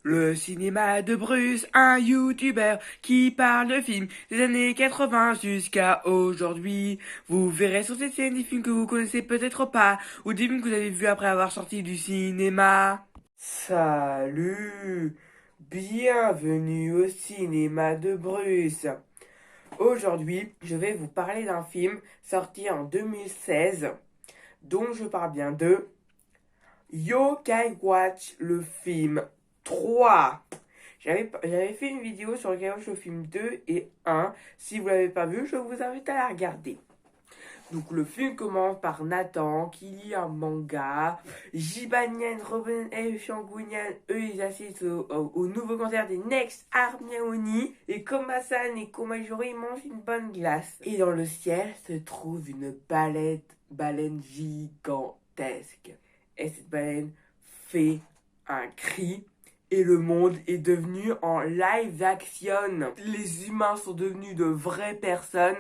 Le cinéma de Bruce, un youtubeur qui parle de films des années 80 jusqu'à aujourd'hui. Vous verrez sur cette scène des films que vous connaissez peut-être pas, ou des films que vous avez vus après avoir sorti du cinéma. Salut! Bienvenue au cinéma de Bruce. Aujourd'hui, je vais vous parler d'un film sorti en 2016, dont je parle bien de Yokai Watch, le film 3. J'avais fait une vidéo sur Yokai Watch, le film 2 et 1. Si vous l'avez pas vu, je vous invite à la regarder. Donc le film commence par Nathan qui lit un manga. Jibanyan, Robin et Shangunyan, eux ils assistent au nouveau concert des Next Harmony. Et Koma-san et Komajori mangent une bonne glace. Et dans le ciel se trouve une baleine gigantesque. Et cette baleine fait un cri. Et le monde est devenu en live action. Les humains sont devenus de vraies personnes.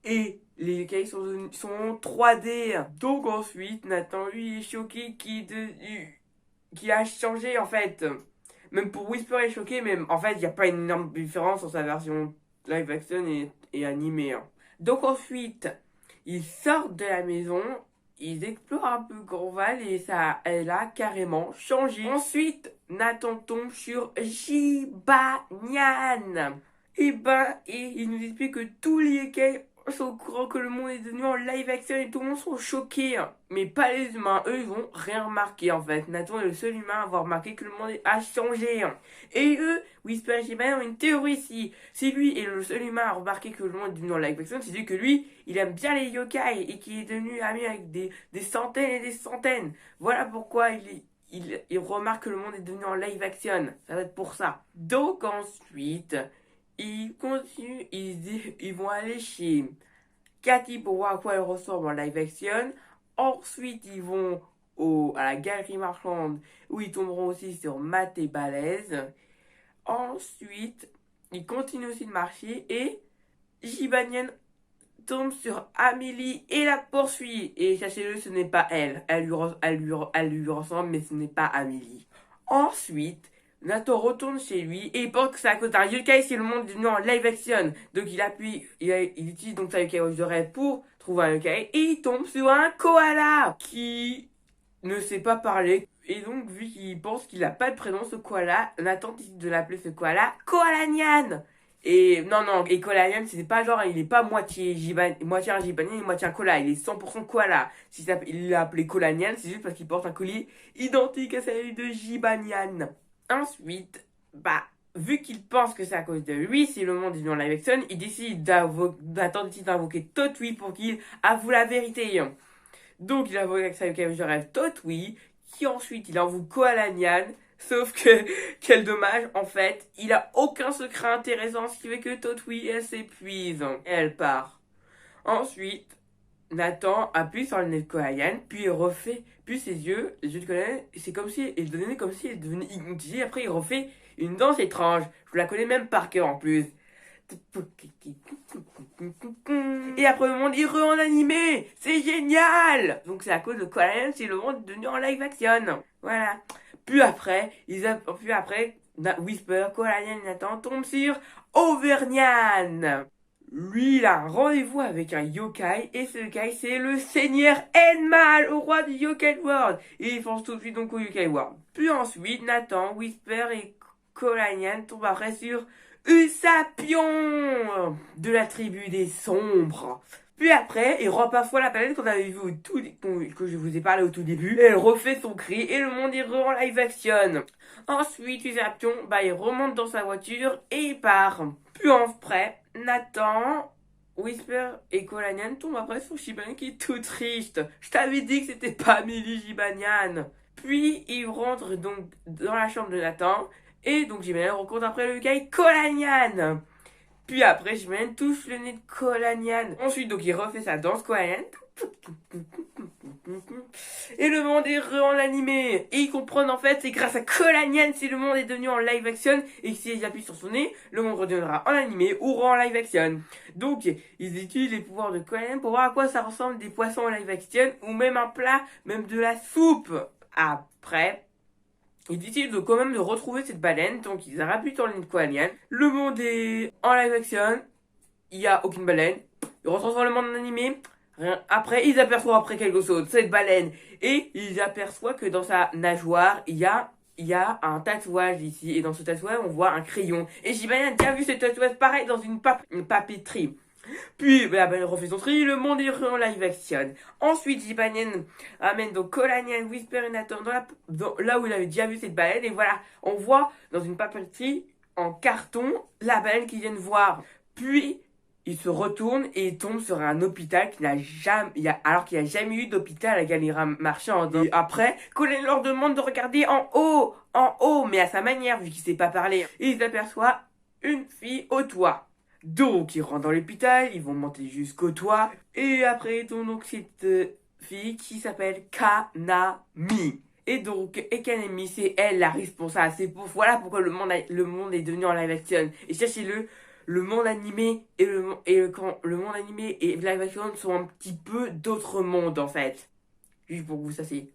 Et les yokai sont en 3D. Donc ensuite, Nathan, lui, est choqué qui a changé, en fait. Même pour Whisper est choqué, mais en fait, il n'y a pas une énorme différence entre sa version live action et animée. Donc ensuite, ils sortent de la maison, ils explorent un peu Grandval et ça, elle a carrément changé. Ensuite, Nathan tombe sur Jibanyan. Et il nous explique que tous les yokai sont au courant que le monde est devenu en live action et tout le monde sont choqués. Mais pas les humains, eux ils vont rien remarquer en fait. Nathan est le seul humain à avoir remarqué que le monde a changé. Et eux, Whisper et Jibanyan ont une théorie ici. Si lui est le seul humain à remarquer que le monde est devenu en live action, c'est dit que lui, il aime bien les yokai et qu'il est devenu ami avec des centaines et des centaines. Voilà pourquoi il remarque que le monde est devenu en live action. Ça va être pour ça. Donc ensuite, ils continuent, ils vont aller chez Cathy pour voir à quoi elle ressemble en live action. Ensuite, ils vont à la galerie marchande où ils tomberont aussi sur Matt et Balèze. Ensuite, ils continuent aussi de marcher et Jibanyan tombe sur Amélie et la poursuit. Et sachez-le, ce n'est pas elle. Elle lui ressemble, mais ce n'est pas Amélie. Ensuite, Nathan retourne chez lui et il pense que c'est à cause d'un yokai si le monde est devenu en live action. Donc il utilise donc sa yokai watch de rêve pour trouver un yokai et il tombe sur un koala qui ne sait pas parler. Et donc vu qu'il pense qu'il n'a pas de prénom ce koala, Nathan décide de l'appeler ce koala Koala Nyan. Et non, et Koala Nyan, c'est pas genre, il est pas moitié un Jibanyan et moitié un koala, il est 100% koala. Il l'a appelé Koala Nyan, c'est juste parce qu'il porte un collier identique à celui de Jibanyan. Ensuite, vu qu'il pense que c'est à cause de lui, si le monde est en live action, il décide d'invoquer Totwi pour qu'il avoue la vérité. Donc il invoque avec sa yokai je rêve Totwi, qui ensuite il avoue Koala Nyan, sauf que, quel dommage, en fait, il a aucun secret intéressant, ce qui fait que Totwi, elle s'épuise. Elle part. Ensuite, Nathan appuie sur le nez de Koala, puis il refait, puis les yeux de Koala, c'est comme si, il devenait comme si il devenait hypnotisé, après il refait une danse étrange. Je la connais même par cœur en plus. Et après le monde est en animé. C'est génial. Donc c'est à cause de Koala, c'est le monde devenu en live action. Voilà. Puis après, Whisper, Koala et Nathan tombent sur Auvergnat. Lui, il a un rendez-vous avec un yokai, et ce yokai, c'est le seigneur Enma, le roi du Yokai World. Et ils foncent tout de suite donc au Yokai World. Puis ensuite, Nathan, Whisper et Koala tombent après sur Usapion de la tribu des sombres. Puis après, il reparfois la planète qu'on avait vu que je vous ai parlé au tout début. Et elle refait son cri et le monde est en live action. Ensuite, Usapion, il remonte dans sa voiture et il part. Puis après, Nathan, Whisper et Koala tombent après sur Jibanyan qui est tout triste. Je t'avais dit que c'était pas Amélie Jibanyan. Puis ils rentrent donc dans la chambre de Nathan. Et donc Jibanyan rencontre après le yokai Koala. Puis après Jibanyan touche le nez de Koala. Ensuite donc il refait sa danse Koala. Et le monde est en animé. Et ils comprennent en fait c'est grâce à Koala si le monde est devenu en live action. Et s'ils appuient sur son nez, le monde redeviendra en animé ou en live action. Donc ils utilisent les pouvoirs de Koala pour voir à quoi ça ressemble des poissons en live action. Ou même un plat, même de la soupe. Après, Ils décident quand même de retrouver cette baleine, donc ils rappuient sur l'île Koalian. Le monde est en live action, il n'y a aucune baleine. Ils retransforment le monde en animé. Rien. Après, ils aperçoivent après quelque chose, cette baleine. Et ils aperçoivent que dans sa nageoire, il y a un tatouage ici. Et dans ce tatouage, on voit un crayon. Et j'imagine, tu as vu ce tatouage pareil dans une papeterie. Puis, la baleine refait son tri, le monde est en live action. Ensuite, Jibanyan amène donc Kolanian, Whisper et Nathan là où il avait déjà vu cette baleine. Et voilà, on voit dans une papeterie en carton la baleine qu'ils viennent voir. Puis, il se retourne et il tombe sur un hôpital alors qu'il n'y a jamais eu d'hôpital à la galerie marchande. Et après, Colin leur demande de regarder en haut, mais à sa manière, vu qu'il sait pas parler. Et il aperçoit une fille au toit. Donc, ils rentrent dans l'hôpital, ils vont monter jusqu'au toit. Et après, ils ont donc cette fille qui s'appelle Kanami. Et donc, Kanami, c'est elle la responsable. Voilà pourquoi le monde est devenu en live action. Et cherchez-le, le monde animé et le monde animé et live action sont un petit peu d'autres mondes en fait. Juste pour que vous sachiez.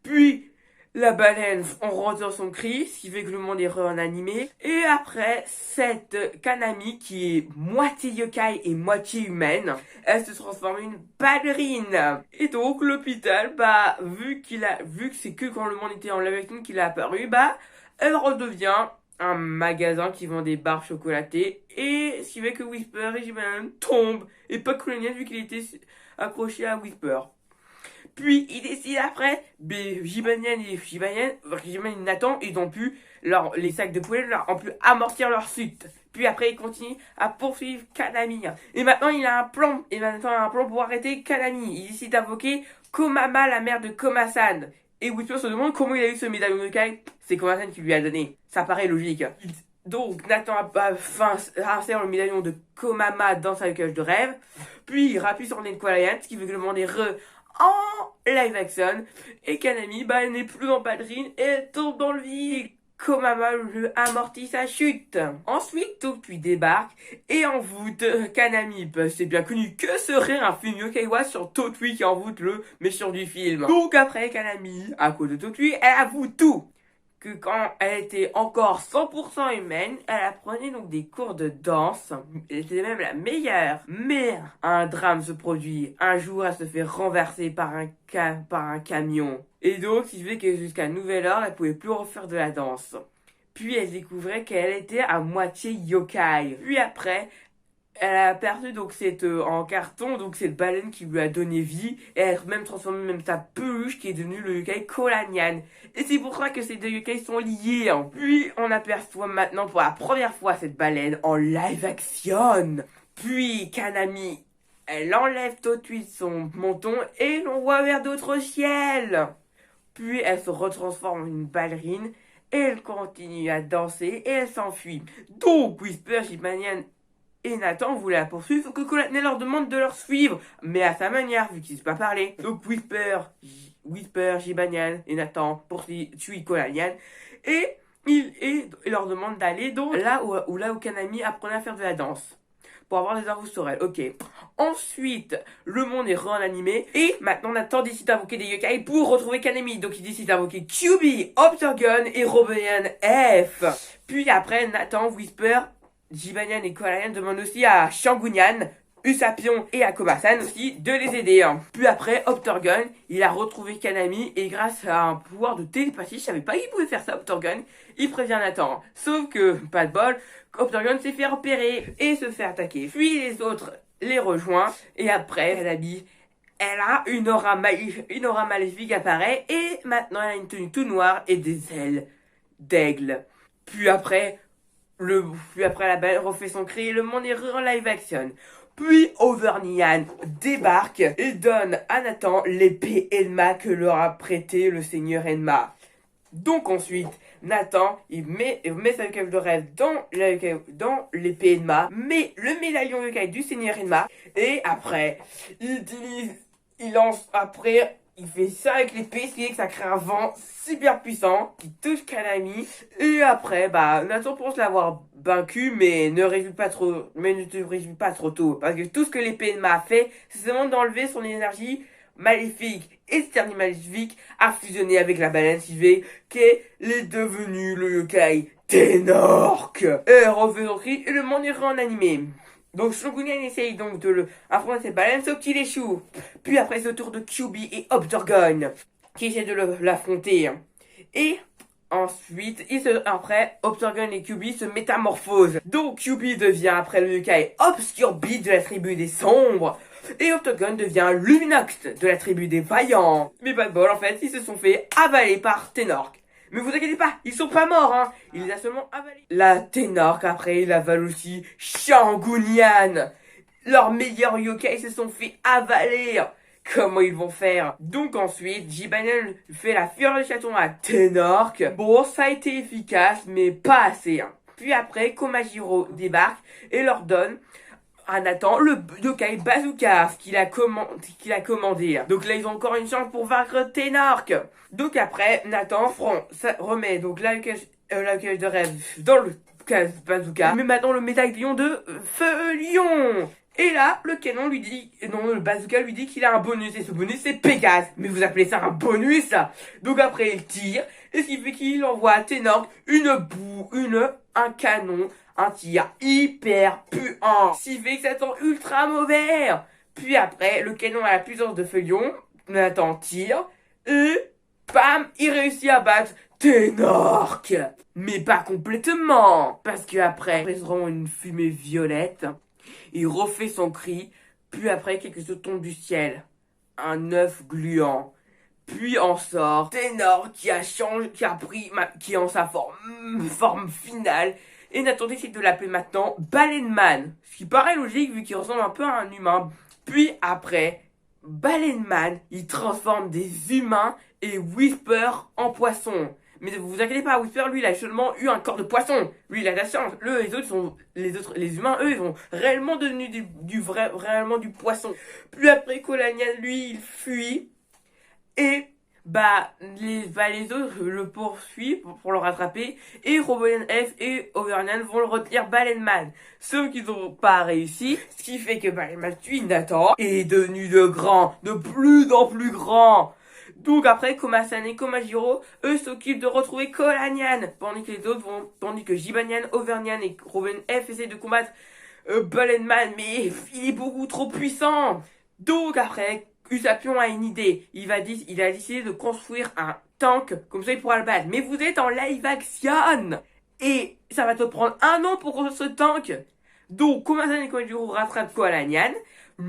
Puis la baleine, on retient son cri, ce qui fait que le monde est en animé. Et après, cette Kanami qui est moitié yokai et moitié humaine, elle se transforme en une ballerine. Et donc l'hôpital, vu que c'est que quand le monde était en live action qu'il a apparu, elle redevient un magasin qui vend des barres chocolatées et ce qui fait que Whisper et Jibanyan tombent et pas Colonial vu qu'il était accroché à Whisper. Puis ils décident après, Jibanyan et Nathan, ils ont pu les sacs de poulet ont pu amortir leur chute. Puis après ils continuent à poursuivre Kanami. Et maintenant il a un plan. Et maintenant il a un plan pour arrêter Kanami. Il décide d'invoquer Komama, la mère de Komasan. Et Whisper se demande comment il a eu ce médaillon de Kai. C'est Komasan qui lui a donné. Ça paraît logique. Donc Nathan insère le médaillon de Komama dans sa cage de rêve. Puis il rappuie sur Koalian, ce qui veut que le monde est en live action. Et Kanami, elle n'est plus dans Padrine et elle tombe dans le vide. Komama lui amortit sa chute. Ensuite, Totui débarque et envoûte Kanami. C'est bien connu que serait un film Yokaiwa sur Totui qui envoûte le méchant du film. Donc après, Kanami, à cause de Totui, elle avoue tout. Que quand elle était encore 100% humaine, elle apprenait donc des cours de danse. Elle était même la meilleure. Mais un drame se produit. Un jour, elle se fait renverser par un camion. Et donc, il fait que jusqu'à nouvel ordre, elle pouvait plus refaire de la danse. Puis elle découvrait qu'elle était à moitié yokai. Puis après, elle a perdu donc en carton donc cette baleine qui lui a donné vie et elle a même transformé même sa peluche qui est devenue le yokai Kolanian. Et c'est pour ça que ces deux yokai sont liés. Puis on aperçoit maintenant pour la première fois cette baleine en live action. Puis Kanami, elle enlève tout de suite son menton et l'on voit vers d'autres ciels. Puis elle se retransforme en une ballerine et elle continue à danser et elle s'enfuit. Donc Whisper, Jibanyan et Nathan voulait la poursuivre, sauf que Colanian leur demande de leur suivre, mais à sa manière, vu qu'ils ne savent pas parler. Donc Whisper, Jibanyan et Nathan poursuivent Colanian, et il leur demande d'aller donc là où Kanami apprenait à faire de la danse. Pour avoir des infos sur elle, ok. Ensuite, le monde est re-animé, et maintenant Nathan décide d'invoquer des yokai pour retrouver Kanami. Donc il décide d'invoquer QB, Optergun et Robin F. Puis après, Nathan, Whisper, Jibanyan et Koalayan demandent aussi à Shangunyan, Usapion et à Komasan aussi de les aider. Puis après, Optergun, il a retrouvé Kanami et grâce à un pouvoir de télépathie, je savais pas qu'il pouvait faire ça, Optergun, il prévient Nathan. Sauf que, pas de bol, Optergun s'est fait repérer et se fait attaquer. Puis les autres les rejoignent et après, elle a une aura maléfique apparaît et maintenant elle a une tenue tout noire et des ailes d'aigle. Puis après, la belle refait son cri et le monde est en live action. Puis Overnian débarque et donne à Nathan l'épée Enma que leur a prêté le seigneur Enma. Donc ensuite, Nathan, il met sa cage de rêve dans l'épée Enma, met le médaillon yokai du seigneur Enma, et après, il fait ça avec l'épée, ce qui fait que ça crée un vent super puissant qui touche Kanami. Et après, Nathan pense l'avoir vaincu, mais ne te réjouis pas trop tôt. Parce que tout ce que l'épée Enma a fait, c'est seulement d'enlever son énergie maléfique. et cet animal maléfique a fusionné avec la baleine Sylvie qui est devenu le yokai Ténorque. Et refait son cri et le monde est réanimé. Donc Shogunyan essaye donc de le affronter cette baleine, sauf qu'il échoue. Puis après c'est au tour de Kyuubi et Obtorgon qui essaient de l'affronter. Et ensuite, après, Obtorgon et Kyuubi se métamorphosent. Donc Kyuubi devient après le yokai Obscure Beat de la tribu des sombres. Et Obtorgon devient Lunox de la tribu des vaillants. Mais pas de bol, en fait, ils se sont fait avaler par Ténorque. Mais vous inquiétez pas, ils sont pas morts, hein. Il les a seulement avalés. La Ténorque, après, il avale aussi Shogunyan. Leurs meilleurs yokai se sont fait avaler. Comment ils vont faire? Donc ensuite, Jibanyan fait la fureur du chaton à Ténorque. Bon, ça a été efficace, mais pas assez. Hein. Puis après, Komajiro débarque et leur donne à Nathan le yokai bazooka qu'il a commandé. Donc là, ils ont encore une chance pour vaincre Ténorque. Donc après, Nathan remet donc la yokai de rêve dans le bazooka. Mais maintenant le médaillon de feu lion. Et là, le canon lui dit, non, le bazooka lui dit qu'il a un bonus, et ce bonus c'est Pégase. Mais vous appelez ça un bonus? Donc après, il tire, et ce qui fait qu'il envoie à Ténorque un canon, un tir hyper puant. Ce qui fait que ça sent ultra mauvais. Puis après, le canon a la puissance de Feuillon, Nathan tire, et bam, il réussit à battre Ténorque. Mais pas complètement, parce que après, ils auront une fumée violette. Il refait son cri, puis après quelque chose tombe du ciel. Un œuf gluant. Puis en sort Ténor qui est en sa forme finale. Et Nathan décide de l'appeler maintenant Baleine Man. Ce qui paraît logique vu qu'il ressemble un peu à un humain. Puis après, Baleine Man, il transforme des humains et Whisper en poisson. Mais ne vous inquiétez pas, Whisper, lui, il a seulement eu un corps de poisson. Lui, il a de la chance. Les humains, eux, ils sont réellement devenus réellement du poisson. Puis après, Kolanian, lui, il fuit. Et, les autres le poursuivent pour le rattraper. Et Robin F et Overnian vont le retenir Baleine Man. Sauf qu'ils n'ont pas réussi. Ce qui fait que Baleine Man tue Nathan. Et est devenu de plus en plus grand. Donc après, Komasan et Komajiro, eux s'occupent de retrouver Kolanian, tandis que Jibanyan, Overnian et Robin F essaient de combattre Baleine Man, mais il est beaucoup trop puissant. Donc après, Usapion a une idée. Il a décidé de construire un tank, comme ça il pourra le battre. Mais vous êtes en live action et ça va te prendre 1 an pour construire ce tank. Donc Komasan et Komajiro rattrapent Kolanian,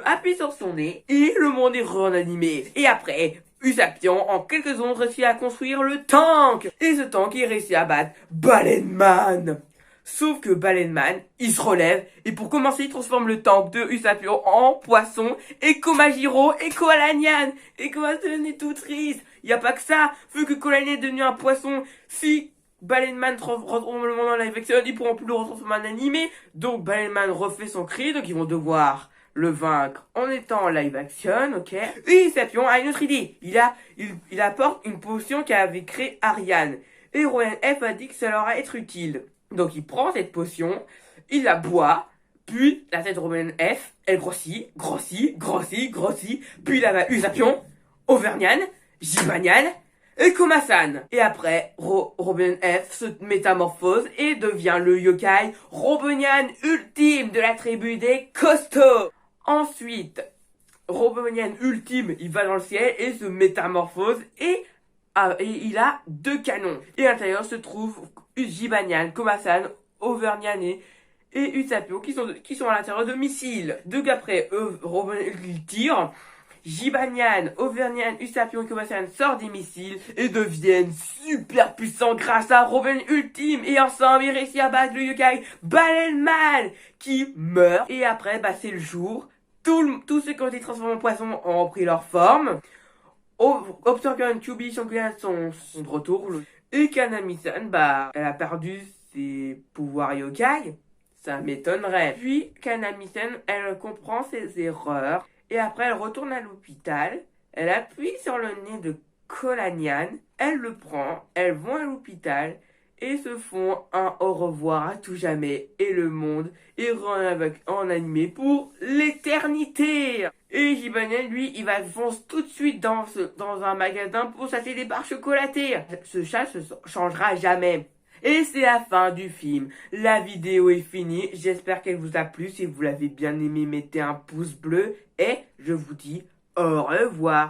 appuient sur son nez et le monde est réanimé. Et après, Usapion, en quelques secondes, réussit à construire le tank. Et ce tank, il réussit à battre Baleine Man. Sauf que Baleine Man, il se relève. Et pour commencer, il transforme le tank de Usapion en poisson. Et Komajiro et Kolanian. Et Komasan est tout triste. Il n'y a pas que ça. Vu que Kolanian est devenu un poisson, si Baleine Man transforme le monde en live action, ils pourront plus le retransformer en animé. Donc Baleine Man refait son cri. Donc ils vont devoir le vaincre en étant en live action, ok. Et Usapion a une autre idée. Il apporte une potion qu'avait créée Ariane. Et Rowan F a dit que ça leur va être utile. Donc il prend cette potion, il la boit, puis la tête de Rowan F, elle grossit. Puis il a Usapion, Overnian, Jibanyan et Komasan. Et après, Robin F se métamorphose et devient le yokai Robonian ultime de la tribu des costauds. Ensuite, Robonian ultime, il va dans le ciel et se métamorphose et il a 2 canons. Et à l'intérieur se trouvent Jibanyan, Komasan, Overnian et Usapion qui sont à l'intérieur de missiles. Donc après, Robonian il tire. Jibanyan, Overnian, Usapion et Komasan sortent des missiles et deviennent super puissants grâce à Robin Ultime. Et ensemble, ils réussissent à battre le yokai Baleine Man qui meurt. Et après, c'est le jour. Tous ceux qui ont été transformés en poisson ont pris leur forme. Obtorgon, Kyuubi, Shogunyan sont de retour. Et Kanami-san, elle a perdu ses pouvoirs yokai. Ça m'étonnerait. Puis, Kanami-san, elle comprend ses erreurs. Et après, elle retourne à l'hôpital. Elle appuie sur le nez de Kolanian. Elle le prend. Elles vont à l'hôpital. Et se font un au revoir à tout jamais. Et le monde est en animé pour l'éternité. Et Jibanel, lui, il va fonce tout de suite dans un magasin pour s'acheter des barres chocolatées. Ce chat se changera jamais. Et c'est la fin du film. La vidéo est finie. J'espère qu'elle vous a plu. Si vous l'avez bien aimé, mettez un pouce bleu. Et je vous dis au revoir.